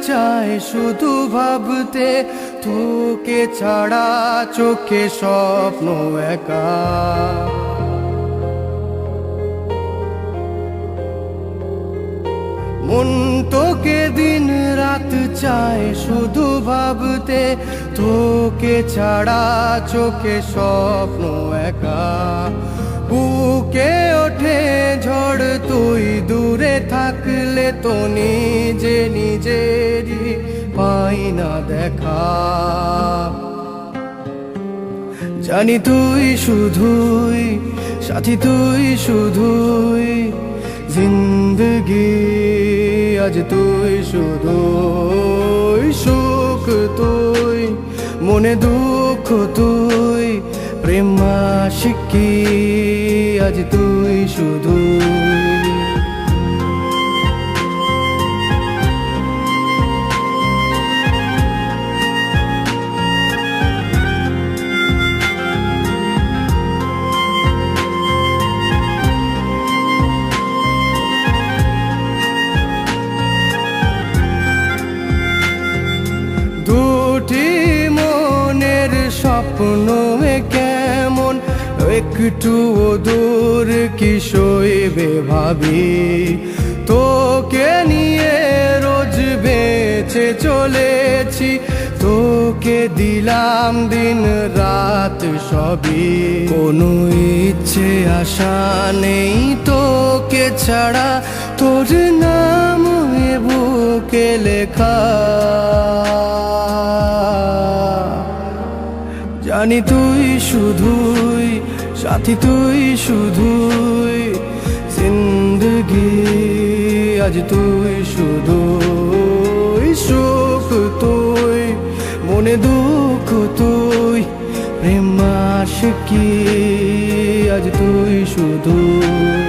চায় শুধু ভাবতে, তোকে ছাড়া চোখে স্বপ্ন একা। মন তোকে দিন রাত চায় শুধু ভাবতে, তোকে ছাড়া চোখে স্বপ্ন একা। বুকে ওঠে ঝড় তুই দূরে থাকলে, তো নিজে নিজেরই পাই না দেখা। জানি তুই শুধুই সাথী, তুই শুধুই জিন্দগি। আজ তুই শুধুই সুখ, তুই মনে দুঃখ, তুই প্রেম আশিকি। আজ তুই শুধুই দুটি মনের স্বপ্ন কেমন একটু দূর কি সইবে ভাবি। তোকে নিয়ে রোজ বেঁচে চলেছি, তোকে দিলাম দিন রাত সবই। কোনো ইচ্ছে আশা নেই তোকে ছাড়া, তোর নাম এ বুকে লেখা। জানি তুই শুধুই সাথী, তুই শুধুই জিন্দগি। আজ তুই শুধুই সুখ, তুই মনে দুঃখ, তুই প্রেম আশিকি। আজ তুই শুধুই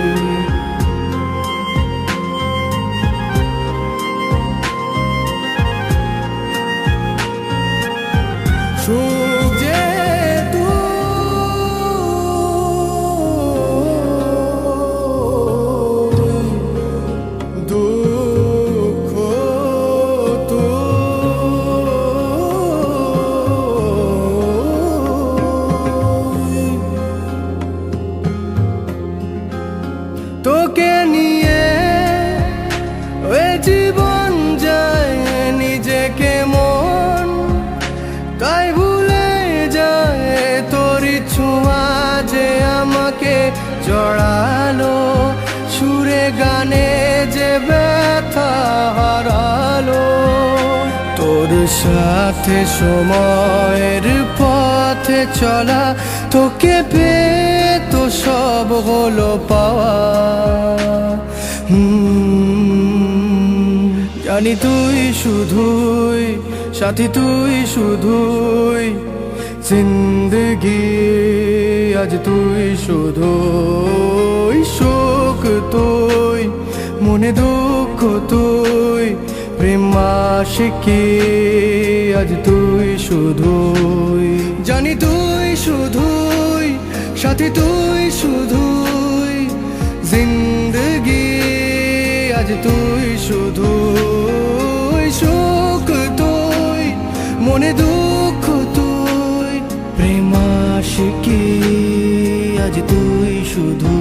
সুখ যে দুঃখ তোকে নিয়ে ওই জীবন যায় নিজেকে মন, তাই ভুলে যায় তোর ছোঁয়া যে আমাকে জড়ালো। সুরে গানে যে ব্যথা হারালো, তোর সাথে সময়ের পথে চলা। তোকে পেয়ে তো সব হলো পাওয়া। জানি তুই শুধুই সাথী, তুই শুধুই জিন্দগি। আজ তুই শুধুই সুখ, তুই মনে দুঃখ, তুই প্রেম আশিকি। আজ তুই শুধুই জানি তুই শুধুই সাথী, তুই শুধুই জিন্দগি। আজ তুই শুধুই সুখ, তুই মনে দুঃখ, তুই প্রেম আশিকি। আজ তুই শুধু